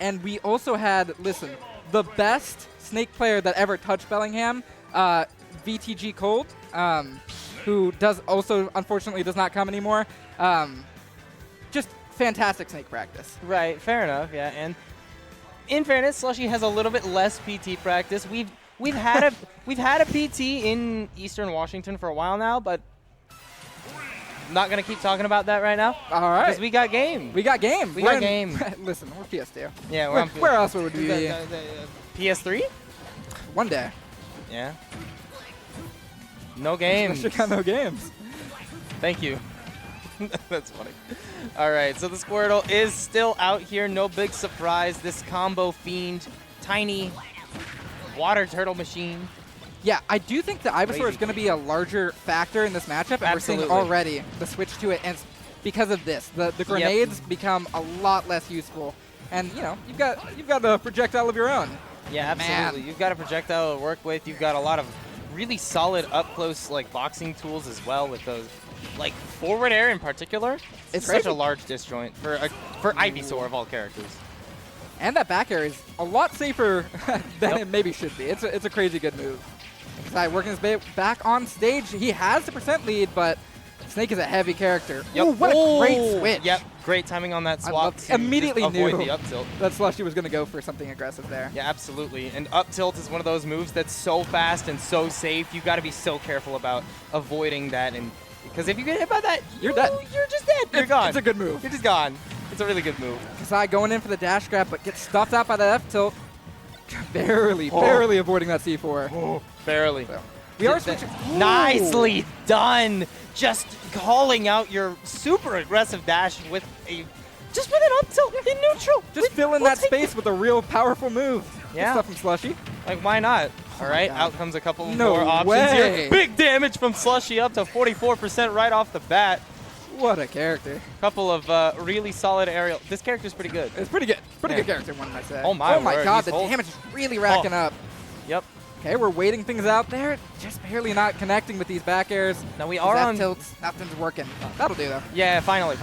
And we also had, listen, the best Snake player that ever touched Bellingham, VTG Cold, who does also, unfortunately, does not come anymore. Just fantastic Snake practice. Right, fair enough, yeah. And in fairness, Slushee has a little bit less PT practice. We've had a PT in Eastern Washington for a while now, but I'm not gonna keep talking about that right now. All right. Because we got game. We got game. We got game. Listen, we're PS2. Yeah, we're on Where else would we be? PS3? One day. Yeah. No games. Sure got no games. Thank you. That's funny. All right, so the Squirtle is still out here. No big surprise. This combo fiend, tiny water turtle machine. Yeah, I do think the Ivysaur is going to be a larger factor in this matchup, and Absolutely. we're seeing already the switch to it, and it's because of this. The grenades become a lot less useful, and you know you've got a projectile of your own. Yeah, absolutely. Man. You've got a projectile to work with. You've got a lot of really solid up close like boxing tools as well with those. Like forward air in particular, it's such a large disjoint for Ivysaur of all characters. And that back air is a lot safer than it maybe should be. It's a crazy good move. Kasai working his way back on stage. He has the % lead, but Snake is a heavy character. Yep. Ooh, what a great switch. Yep, great timing on that swap. Immediately avoid knew the up tilt. that Slushee was going to go for something aggressive there. Yeah, absolutely. And up tilt is one of those moves that's so fast and so safe. You've got to be so careful about avoiding that. And because if you get hit by that, you're dead. You're just dead. You're gone. It's a good move. You're just gone. It's a really good move. Kasai going in for the dash grab, but gets stuffed out by that F tilt. barely avoiding that C4. Barely. So, we are switching. Nicely done. Just calling out your super aggressive dash with an up tilt in neutral. Just fill in that space with a real powerful move. Yeah. Good stuff from Slushee. Like, why not? All right, God. out comes a couple No more options way. here. Big damage from Slushee, up to 44% right off the bat. What a character. Couple of really solid aerial. This character's pretty good. It's pretty good. Pretty good character, one might say. Oh my word, God, the damage is really racking up. Yep. Okay, we're waiting things out there. Just barely not connecting with these back airs. Now we are on tilts. Nothing's working. That'll do, though. Yeah, finally.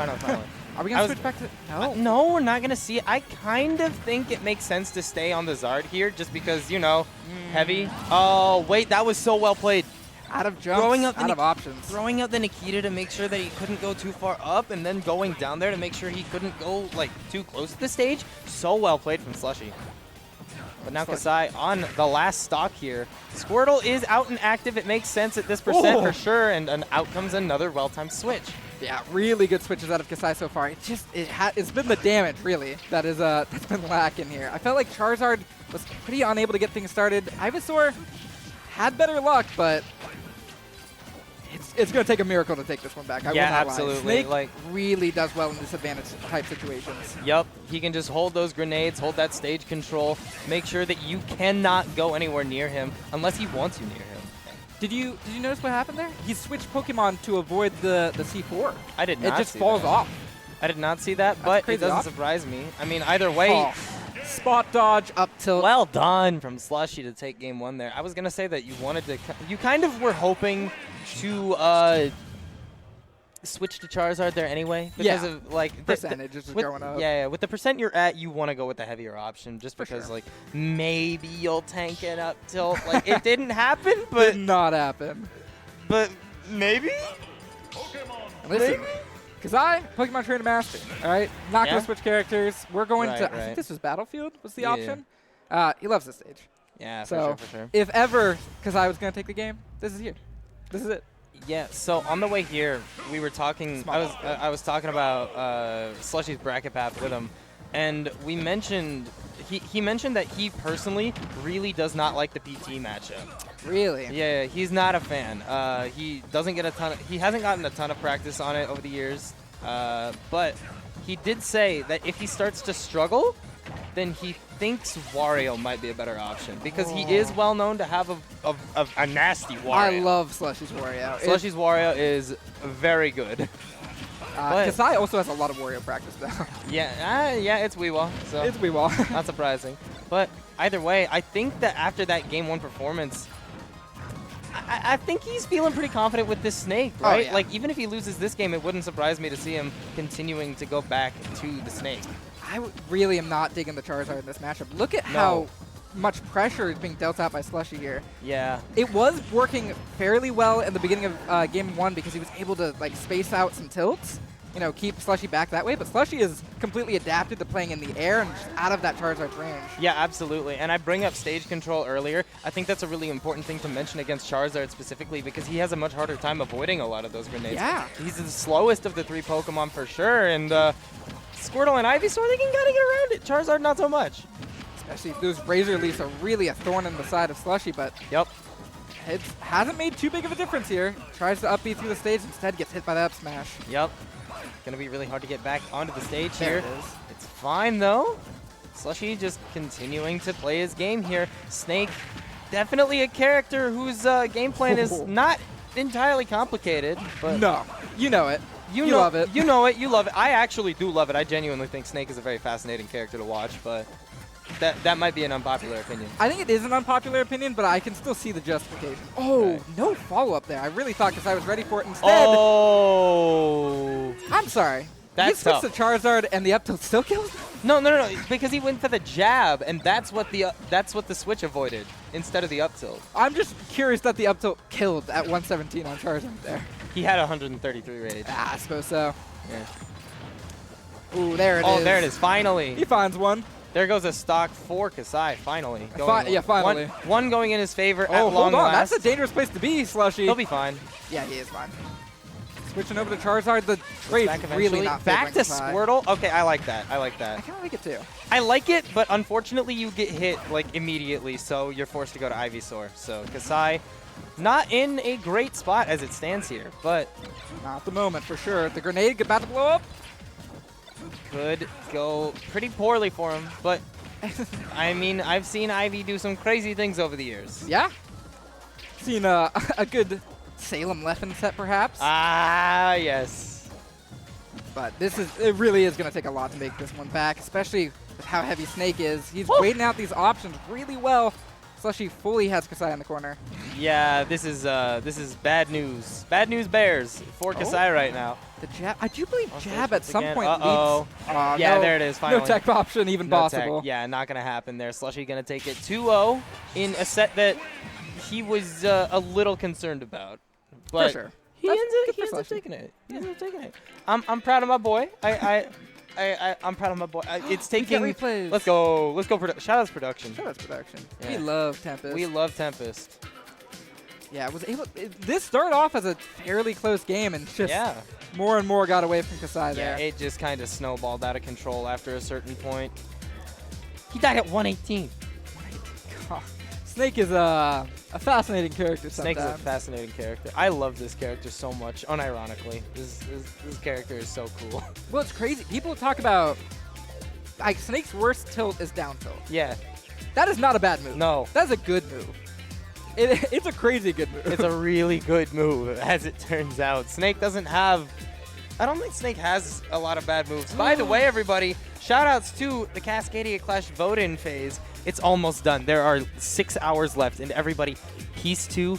Are we going to switch back to... No. No, we're not going to see it. I kind of think it makes sense to stay on the Zard here just because, you know, heavy. Oh, wait, that was so well played. Out of jumps, out of options. Throwing out the Nikita to make sure that he couldn't go too far up and then going down there to make sure he couldn't go, like, too close to the stage. So well played from Slushee. But now Kasai on the last stock here. Squirtle is out and active. It makes sense at this percent for sure. And out comes another well-timed switch. Yeah, really good switches out of Kasai so far. It's been the damage, really, that's been lacking here. I felt like Charizard was pretty unable to get things started. Ivysaur had better luck, but it's going to take a miracle to take this one back. I will not absolutely. Lie. Snake really does well in disadvantage type situations. Yep, he can just hold those grenades, hold that stage control, make sure that you cannot go anywhere near him unless he wants you near him. Did you notice what happened there? He switched Pokemon to avoid the C4. I did not. It just falls off. I did not see that, but it doesn't surprise me. I mean, either way. Spot dodge, up tilt. Well done from Slushee to take game one there. I was going to say that you kind of were hoping to switch to Charizard there anyway. Because of, like, percentage is just going up. Yeah, with the percent you're at, you want to go with the heavier option just because, like, maybe you'll tank it up tilt. Like, it didn't happen, but... Did not happen. But maybe? Listen. Kasai, Pokemon Trainer Master, all right? Not going to switch characters. We're going to, I think this was Battlefield was the option. He loves this stage. Yeah, so for sure. If ever Kasai was going to take the game, this is here. This is it. Yeah, so on the way here, we were talking, I was talking about Slushee's bracket path with him, and we mentioned, he mentioned that he personally really does not like the PT matchup. Really? Yeah, he's not a fan. He doesn't get he hasn't gotten a ton of practice on it over the years, but he did say that if he starts to struggle, then he thinks Wario might be a better option because he is well known to have a nasty Wario. I love Slushee's Wario. Slushee's Wario is very good. Kasai also has a lot of Wario practice though. Yeah, it's Weewall. So it's Weewall. Not surprising. But either way, I think that after that Game 1 performance, I think he's feeling pretty confident with this Snake, right? Oh, yeah. Like, even if he loses this game, it wouldn't surprise me to see him continuing to go back to the Snake. really am not digging the Charizard in this matchup. Look at how much pressure is being dealt out by Slushee here. Yeah. It was working fairly well in the beginning of Game 1 because he was able to like space out some tilts, you know, keep Slushee back that way. But Slushee is completely adapted to playing in the air and just out of that Charizard's range. Yeah, absolutely. And I bring up stage control earlier. I think that's a really important thing to mention against Charizard specifically because he has a much harder time avoiding a lot of those grenades. Yeah. He's the slowest of the 3 Pokemon for sure. And Squirtle and Ivysaur, they can kind of get around it. Charizard, not so much. Especially those Razor Leafs are really a thorn in the side of Slushee, but Yep. it hasn't made too big of a difference here. Tries to up B through the stage, instead gets hit by the up smash. Yep. Gonna be really hard to get back onto the stage There here. it is. It's fine though. Slushee just continuing to play his game here. Snake, definitely a character whose game plan is not entirely complicated, but No, you know it. You know, love it. You know it. You love it. I actually do love it. I genuinely think Snake is a very fascinating character to watch, but that might be an unpopular opinion. I think it is an unpopular opinion, but I can still see the justification. Oh, Right. no follow-up there. I really thought Kasai was ready for it instead. Oh. I'm sorry. That's he switched tough. to Charizard and the up tilt still kills? No, because he went for the jab, and that's what the switch avoided instead of the up tilt. I'm just curious that the up tilt killed at 117 on Charizard there. He had 133 rage. Ah, I suppose so. Yeah. Ooh, there it is. Oh, there it is. He Finally. finds one. There goes a stock for Kasai, finally. Yeah, finally. One going in his favor Oh, at hold long on. last. That's a dangerous place to be, Slushee. He'll be fine. Yeah, he is fine. Switching over to Charizard, the trade's Back really eventually. not Back favoring to Kasai. Squirtle. Okay, I like that. I like I that. kind of like it too. I like it, but unfortunately you get hit like immediately, so you're forced to go to Ivysaur. So Kasai, not in a great spot as it stands here, but Not at the moment, for sure. The grenade about to blow up. could go pretty poorly for him. But I mean, I've seen Ivy do some crazy things over the years. Yeah. Seen a good Salem Leffen set, perhaps. Ah, yes. But it really is going to take a lot to make this one back, especially with how heavy Snake is. He's waiting out these options really well. Slushee fully has Kasai in the corner. Yeah, this is bad news. Bad news bears for Kasai right now. The jab, I do believe I'll jab switch at some again. point Uh-oh. leads. Yeah, no, there it is, finally. No tech option even No possible. tech. Yeah, not going to happen there. Slushee going to take it 2-0 in a set that he was a little concerned about. But For sure. He That's ends good for up Slushee. taking it. He ends up taking it. I'm proud of my boy. I'm proud of my boy. It's We get taking. replays. Let's go. Let's go. Shout outs production. Shout out to production. Yeah. We love Tempest. We love Tempest. Yeah, this started off as a fairly close game and just Yeah. more and more got away from Kasai Yeah, there. it just kind of snowballed out of control after a certain point. He died at 118. God. Snake is a fascinating character sometimes. Snake is a fascinating character. I love this character so much, unironically. This character is so cool. Well, it's crazy. People talk about, like, Snake's worst tilt is down tilt. Yeah. That is not a bad move. No. That's a good move. It's a crazy good move. It's a really good move, as it turns out. Snake doesn't have... I don't think Snake has a lot of bad moves. By the way, everybody, shout-outs to the Cascadia Clash vote-in phase. It's almost done. There are 6 hours left, and everybody, peace to